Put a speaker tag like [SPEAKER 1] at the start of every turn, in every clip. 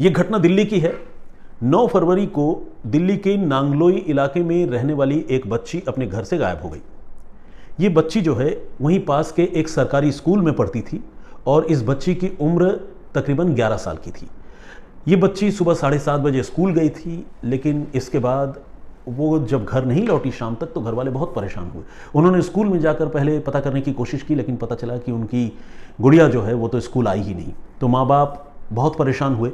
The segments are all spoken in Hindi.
[SPEAKER 1] ये घटना दिल्ली की है। 9 फरवरी को दिल्ली के नांगलोई इलाके में रहने वाली एक बच्ची अपने घर से गायब हो गई। ये बच्ची जो है वहीं पास के एक सरकारी स्कूल में पढ़ती थी और इस बच्ची की उम्र तकरीबन 11 साल की थी। ये बच्ची सुबह 7:30 बजे स्कूल गई थी, लेकिन इसके बाद वो जब घर नहीं लौटी शाम तक तो घर वाले बहुत परेशान हुए। उन्होंने स्कूल में जाकर पहले पता करने की कोशिश की, लेकिन पता चला कि उनकी गुड़िया जो है वो तो स्कूल आई ही नहीं। तो माँ बाप बहुत परेशान हुए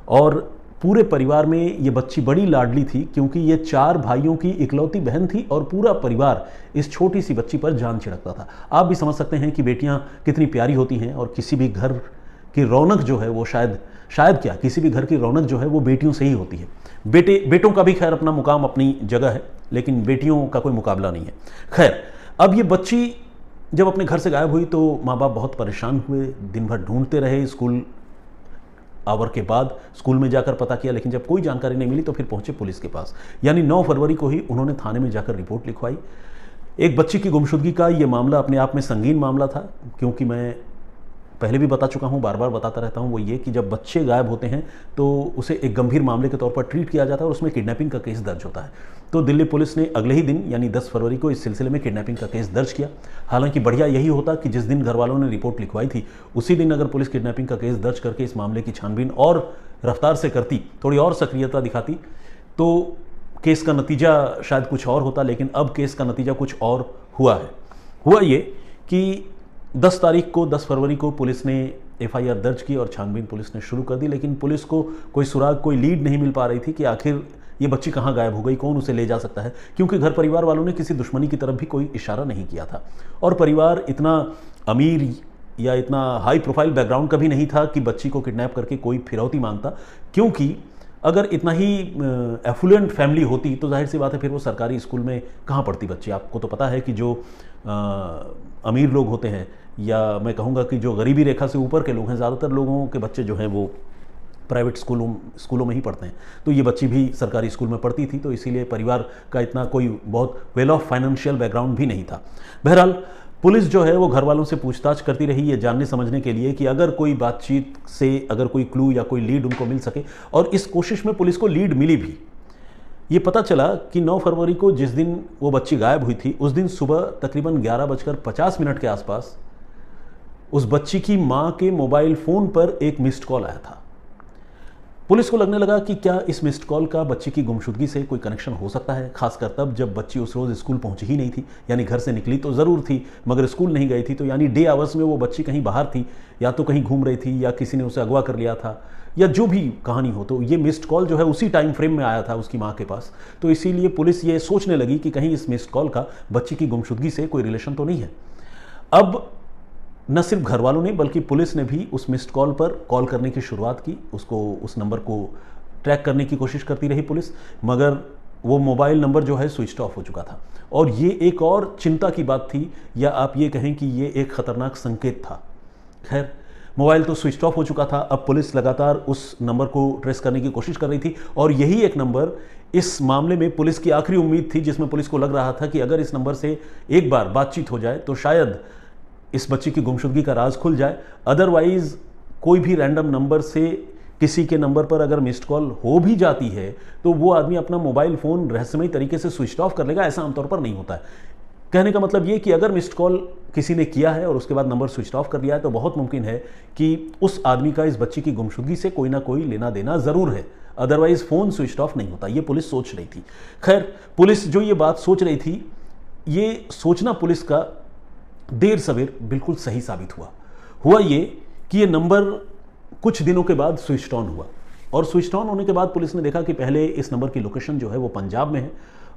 [SPEAKER 1] और पूरे परिवार में ये बच्ची बड़ी लाडली थी, क्योंकि ये 4 भाइयों की इकलौती बहन थी और पूरा परिवार इस छोटी सी बच्ची पर जान छिड़कता था। आप भी समझ सकते हैं कि बेटियां कितनी प्यारी होती हैं और किसी भी घर की रौनक जो है वो शायद क्या किसी भी घर की रौनक जो है वो बेटियों से ही होती है। बेटों का भी खैर अपना मुकाम अपनी जगह है, लेकिन बेटियों का कोई मुकाबला नहीं है। खैर, अब ये बच्ची जब अपने घर से गायब हुई तो माँ बाप बहुत परेशान हुए, दिन भर ढूंढते रहे। स्कूल आवर के बाद स्कूल में जाकर पता किया, लेकिन जब कोई जानकारी नहीं मिली तो फिर पहुंचे पुलिस के पास। यानी 9 फरवरी को ही उन्होंने थाने में जाकर रिपोर्ट लिखवाई। एक बच्ची की गुमशुदगी का ये मामला अपने आप में संगीन मामला था, क्योंकि मैं पहले भी बता चुका हूँ, बार बार बताता रहता हूँ, वो ये कि जब बच्चे गायब होते हैं तो उसे एक गंभीर मामले के तौर पर ट्रीट किया जाता है और उसमें किडनैपिंग का केस दर्ज होता है। तो दिल्ली पुलिस ने अगले ही दिन यानी 10 फरवरी को इस सिलसिले में किडनैपिंग का केस दर्ज किया। हालांकि बढ़िया यही होता कि जिस दिन घर वालों ने रिपोर्ट लिखवाई थी उसी दिन अगर पुलिस किडनैपिंग का केस दर्ज करके इस मामले की छानबीन और रफ्तार से करती, थोड़ी और सक्रियता दिखाती, तो केस का नतीजा शायद कुछ और होता। लेकिन अब केस का नतीजा कुछ और हुआ है। हुआ ये कि 10 फरवरी को पुलिस ने एफआईआर दर्ज की और छानबीन पुलिस ने शुरू कर दी, लेकिन पुलिस को कोई सुराग, कोई लीड नहीं मिल पा रही थी कि आखिर ये बच्ची कहाँ गायब हो गई, कौन उसे ले जा सकता है, क्योंकि घर परिवार वालों ने किसी दुश्मनी की तरफ भी कोई इशारा नहीं किया था। और परिवार इतना अमीर या इतना हाई प्रोफाइल बैकग्राउंड का भी नहीं था कि बच्ची को किडनैप करके कोई फिरौती मांगता, क्योंकि अगर इतना ही एफ्लुएंट फैमिली होती तो जाहिर सी बात है फिर वो सरकारी स्कूल में कहाँ पढ़ती बच्ची। आपको तो पता है कि जो अमीर लोग होते हैं, या मैं कहूँगा कि जो गरीबी रेखा से ऊपर के लोग हैं, ज़्यादातर लोगों के बच्चे जो हैं वो प्राइवेट स्कूलों में ही पढ़ते हैं। तो ये बच्ची भी सरकारी स्कूल में पढ़ती थी, तो इसीलिए परिवार का इतना कोई बहुत वेल ऑफ फाइनेंशियल बैकग्राउंड भी नहीं था। बहरहाल पुलिस जो है वो घर वालों से पूछताछ करती रही, ये जानने समझने के लिए कि अगर कोई बातचीत से अगर कोई क्लू या कोई लीड उनको मिल सके, और इस कोशिश में पुलिस को लीड मिली भी। ये पता चला कि 9 फरवरी को जिस दिन वो बच्ची गायब हुई थी उस दिन सुबह तकरीबन 11:50 के आसपास उस बच्ची की मां के मोबाइल फोन पर एक मिस्ड कॉल आया था। पुलिस को लगने लगा कि क्या इस मिस्ड कॉल का बच्ची की गुमशुदगी से कोई कनेक्शन हो सकता है, खासकर तब जब बच्ची उस रोज स्कूल पहुंची ही नहीं थी। यानी घर से निकली तो जरूर थी मगर स्कूल नहीं गई थी, तो यानी डे आवर्स में वो बच्ची कहीं बाहर थी, या तो कहीं घूम रही थी, या किसी ने उसे अगवा कर लिया था, या जो भी कहानी हो। तो ये मिस्ड कॉल जो है उसी टाइम फ्रेम में आया था उसकी माँ के पास। तो इसीलिए पुलिस ये सोचने लगी कि कहीं इस मिस्ड कॉल का बच्ची की गुमशुदगी से कोई रिलेशन तो नहीं है। अब न सिर्फ घर वालों ने बल्कि पुलिस ने भी उस मिस्ड कॉल पर कॉल करने की शुरुआत की। उस नंबर को ट्रैक करने की कोशिश करती रही पुलिस, मगर वो मोबाइल नंबर जो है स्विच ऑफ हो चुका था। और ये एक और चिंता की बात थी, या आप ये कहें कि ये एक खतरनाक संकेत था। खैर, मोबाइल तो स्विच ऑफ हो चुका था। अब पुलिस लगातार उस नंबर को ट्रेस करने की कोशिश कर रही थी, और यही एक नंबर इस मामले में पुलिस की आखिरी उम्मीद थी, जिसमें पुलिस को लग रहा था कि अगर इस नंबर से एक बार बातचीत हो जाए तो शायद इस बच्ची की गुमशुदगी का राज खुल जाए। अदरवाइज कोई भी रैंडम नंबर से किसी के नंबर पर अगर मिस्ड कॉल हो भी जाती है तो वो आदमी अपना मोबाइल फ़ोन रहस्यमयी तरीके से स्विच ऑफ कर लेगा। ऐसा आमतौर पर नहीं होता है। कहने का मतलब ये कि अगर मिस्ड कॉल किसी ने किया है और उसके बाद नंबर स्विच ऑफ कर दिया है तो बहुत मुमकिन है कि उस आदमी का इस बच्ची की गुमशुदगी से कोई ना कोई लेना देना ज़रूर है, अदरवाइज फ़ोन स्विच ऑफ नहीं होता। ये पुलिस सोच रही थी। खैर, पुलिस जो ये बात सोच रही थी, ये सोचना पुलिस का देर सवेर बिल्कुल सही साबित हुआ ये कि ये नंबर कुछ दिनों के बाद स्विच ऑन हुआ, और स्विच ऑन होने के बाद पुलिस ने देखा कि पहले इस नंबर की लोकेशन जो है वो पंजाब में है,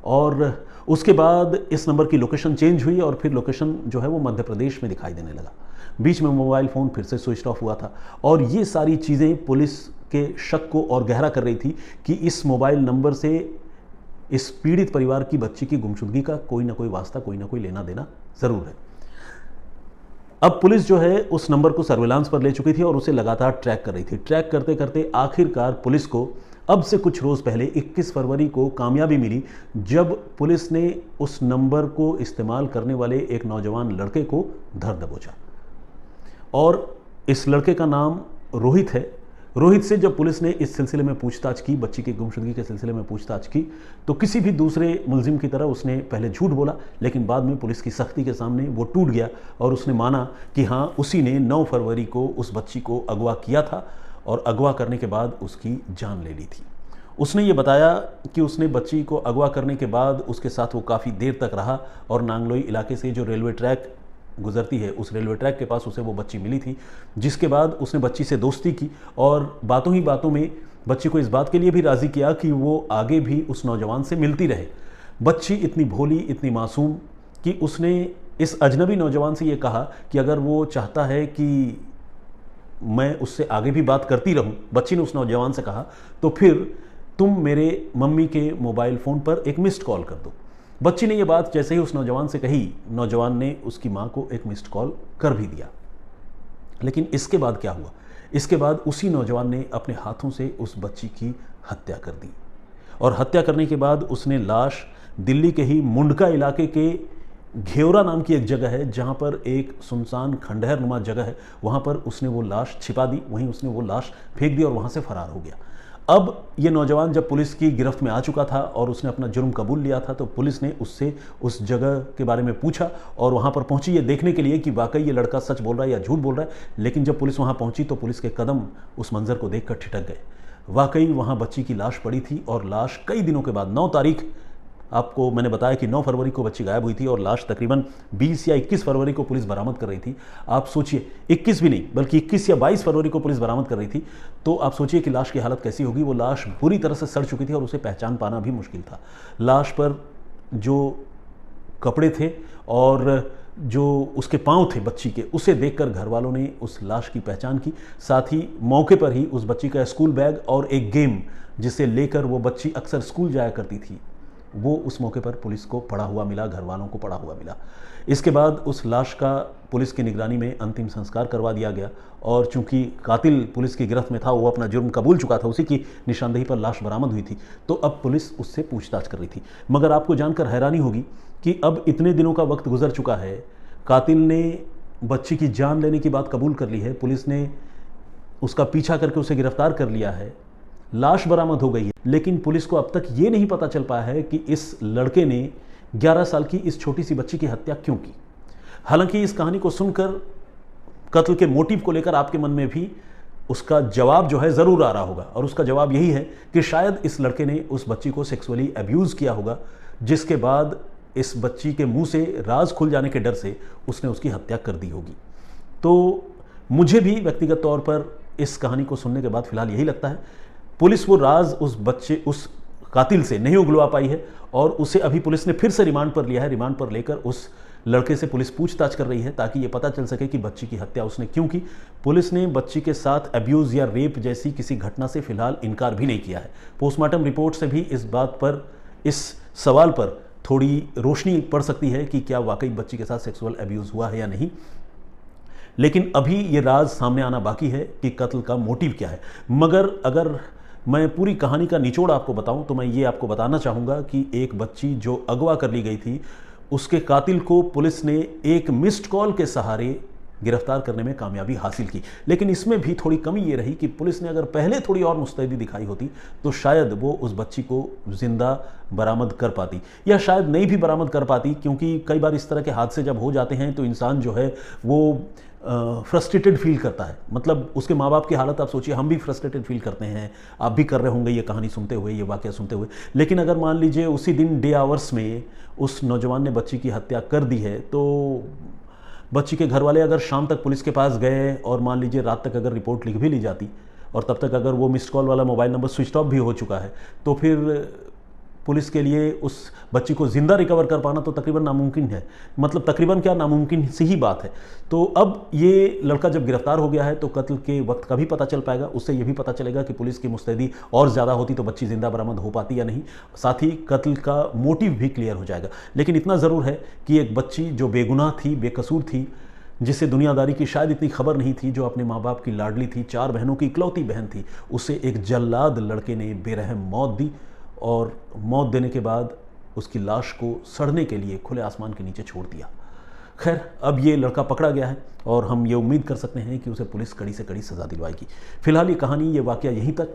[SPEAKER 1] और उसके बाद इस नंबर की लोकेशन चेंज हुई और फिर लोकेशन जो है वो मध्य प्रदेश में दिखाई देने लगा। बीच में मोबाइल फ़ोन फिर से स्विच ऑफ हुआ था, और ये सारी चीज़ें पुलिस के शक को और गहरा कर रही थी कि इस मोबाइल नंबर से इस पीड़ित परिवार की बच्ची की गुमशुदगी का कोई ना कोई वास्ता, कोई ना कोई लेना देना ज़रूर है। अब पुलिस जो है उस नंबर को सर्विलांस पर ले चुकी थी और उसे लगातार ट्रैक कर रही थी। ट्रैक करते करते आखिरकार पुलिस को अब से कुछ रोज़ पहले 21 फरवरी को कामयाबी मिली, जब पुलिस ने उस नंबर को इस्तेमाल करने वाले एक नौजवान लड़के को धर दबोचा। और इस लड़के का नाम रोहित है। रोहित से जब पुलिस ने इस सिलसिले में पूछताछ की, बच्ची की गुमशुदगी के सिलसिले में पूछताछ की, तो किसी भी दूसरे मुलजिम की तरह उसने पहले झूठ बोला, लेकिन बाद में पुलिस की सख्ती के सामने वो टूट गया और उसने माना कि हाँ, उसी ने 9 फरवरी को उस बच्ची को अगवा किया था और अगवा करने के बाद उसकी जान ले ली थी। उसने ये बताया कि उसने बच्ची को अगवा करने के बाद उसके साथ वो काफ़ी देर तक रहा और नांगलोई इलाके से जो रेलवे ट्रैक गुजरती है उस रेलवे ट्रैक के पास उसे वो बच्ची मिली थी, जिसके बाद उसने बच्ची से दोस्ती की और बातों ही बातों में बच्ची को इस बात के लिए भी राज़ी किया कि वो आगे भी उस नौजवान से मिलती रहे। बच्ची इतनी भोली, इतनी मासूम कि उसने इस अजनबी नौजवान से ये कहा कि अगर वो चाहता है कि मैं उससे आगे भी बात करती रहूं, बच्ची ने उस नौजवान से कहा, तो फिर तुम मेरे मम्मी के मोबाइल फ़ोन पर एक मिस्ड कॉल कर दो। बच्ची ने ये बात जैसे ही उस नौजवान से कही, नौजवान ने उसकी मां को एक मिस्ड कॉल कर भी दिया। लेकिन इसके बाद क्या हुआ? इसके बाद उसी नौजवान ने अपने हाथों से उस बच्ची की हत्या कर दी और हत्या करने के बाद उसने लाश दिल्ली के ही मुंडका इलाके के घेवरा नाम की एक जगह है, जहां पर एक सुनसान खंडहर नुमा जगह है, वहां पर उसने वो लाश छिपा दी, वहीं उसने वो लाश फेंक दी और वहां से फरार हो गया। अब ये नौजवान जब पुलिस की गिरफ्त में आ चुका था और उसने अपना जुर्म कबूल लिया था, तो पुलिस ने उससे उस जगह के बारे में पूछा और वहाँ पर पहुंची ये देखने के लिए कि वाकई ये लड़का सच बोल रहा है या झूठ बोल रहा है। लेकिन जब पुलिस वहाँ पहुंची तो पुलिस के कदम उस मंजर को देखकर ठिठक गए। वाकई वहाँ बच्ची की लाश पड़ी थी और लाश कई दिनों के बाद 9 तारीख, आपको मैंने बताया कि 9 फरवरी को बच्ची गायब हुई थी और लाश तकरीबन 20 या 21 फरवरी को पुलिस बरामद कर रही थी। आप सोचिए, 21 भी नहीं बल्कि 21 या 22 फरवरी को पुलिस बरामद कर रही थी, तो आप सोचिए कि लाश की हालत कैसी होगी। वो लाश बुरी तरह से सड़ चुकी थी और उसे पहचान पाना भी मुश्किल था। लाश पर जो कपड़े थे और जो उसके पाँव थे बच्ची के, उसे देखकर घर वालों ने उस लाश की पहचान की। साथ ही मौके पर ही उस बच्ची का स्कूल बैग और एक गेम जिसे लेकर वो बच्ची अक्सर स्कूल जाया करती थी, वो उस मौके पर पुलिस को पड़ा हुआ मिला, घर वालों को पड़ा हुआ मिला। इसके बाद उस लाश का पुलिस की निगरानी में अंतिम संस्कार करवा दिया गया और चूंकि कातिल पुलिस की गिरफ्त में था, वो अपना जुर्म कबूल चुका था, उसी की निशानदेही पर लाश बरामद हुई थी, तो अब पुलिस उससे पूछताछ कर रही थी। मगर आपको जानकर हैरानी होगी कि अब इतने दिनों का वक्त गुजर चुका है, कातिल ने बच्ची की जान लेने की बात कबूल कर ली है, पुलिस ने उसका पीछा करके उसे गिरफ्तार कर लिया है, लाश बरामद हो गई है, लेकिन पुलिस को अब तक ये नहीं पता चल पाया है कि इस लड़के ने 11 साल की इस छोटी सी बच्ची की हत्या क्यों की। हालांकि इस कहानी को सुनकर कत्ल के मोटिव को लेकर आपके मन में भी उसका जवाब जो है ज़रूर आ रहा होगा और उसका जवाब यही है कि शायद इस लड़के ने उस बच्ची को सेक्सुअली अब्यूज़ किया होगा, जिसके बाद इस बच्ची के मुंह से राज खुल जाने के डर से उसने उसकी हत्या कर दी होगी। तो मुझे भी व्यक्तिगत तौर पर इस कहानी को सुनने के बाद फिलहाल यही लगता है, पुलिस वो राज उस कातिल से नहीं उगलवा पाई है और उसे अभी पुलिस ने फिर से रिमांड पर लिया है। रिमांड पर लेकर उस लड़के से पुलिस पूछताछ कर रही है ताकि ये पता चल सके कि बच्ची की हत्या उसने क्यों की। पुलिस ने बच्ची के साथ अब्यूज़ या रेप जैसी किसी घटना से फिलहाल इनकार भी नहीं किया है। पोस्टमार्टम रिपोर्ट से भी इस बात पर, इस सवाल पर थोड़ी रोशनी पड़ सकती है कि क्या वाकई बच्ची के साथ सेक्सुअल अब्यूज़ हुआ है या नहीं, लेकिन अभी ये राज सामने आना बाकी है कि कत्ल का मोटिव क्या है। मगर अगर मैं पूरी कहानी का निचोड़ आपको बताऊं तो मैं ये आपको बताना चाहूँगा कि एक बच्ची जो अगवा कर ली गई थी, उसके कातिल को पुलिस ने एक मिस्ड कॉल के सहारे गिरफ्तार करने में कामयाबी हासिल की। लेकिन इसमें भी थोड़ी कमी ये रही कि पुलिस ने अगर पहले थोड़ी और मुस्तैदी दिखाई होती तो शायद वो उस बच्ची को जिंदा बरामद कर पाती, या शायद नहीं भी बरामद कर पाती, क्योंकि कई बार इस तरह के हादसे जब हो जाते हैं तो इंसान जो है वो फ्रस्ट्रेटेड फील करता है। मतलब उसके माँ बाप की हालत आप सोचिए, हम भी फ्रस्ट्रेटेड फील करते हैं, आप भी कर रहे होंगे ये कहानी सुनते हुए, ये वाक़या सुनते हुए। लेकिन अगर मान लीजिए उसी दिन डे आवर्स में उस नौजवान ने बच्ची की हत्या कर दी है, तो बच्ची के घर वाले अगर शाम तक पुलिस के पास गए और मान लीजिए रात तक अगर रिपोर्ट लिख भी ली जाती और तब तक अगर वो मिस्ड कॉल वाला मोबाइल नंबर स्विच ऑफ भी हो चुका है, तो फिर पुलिस के लिए उस बच्ची को ज़िंदा रिकवर कर पाना तो तकरीबन नामुमकिन है। मतलब तकरीबन क्या, नामुमकिन सी ही बात है। तो अब ये लड़का जब गिरफ्तार हो गया है तो कत्ल के वक्त का भी पता चल पाएगा, उससे ये भी पता चलेगा कि पुलिस की मुस्तैदी और ज़्यादा होती तो बच्ची ज़िंदा बरामद हो पाती या नहीं। साथ ही कत्ल का मोटिव भी क्लियर हो जाएगा। लेकिन इतना ज़रूर है कि एक बच्ची जो बेगुनाह थी, बेकसूर थी, जिसे दुनियादारी की शायद इतनी खबर नहीं थी, जो अपने माँ बाप की लाडली थी, 4 बहनों की इकलौती बहन थी, उसे एक जल्लाद लड़के ने बेरहम मौत दी और मौत देने के बाद उसकी लाश को सड़ने के लिए खुले आसमान के नीचे छोड़ दिया। खैर, अब ये लड़का पकड़ा गया है और हम ये उम्मीद कर सकते हैं कि उसे पुलिस कड़ी से कड़ी सज़ा दिलवाएगी। फिलहाल ये कहानी, ये वाकया यहीं तक।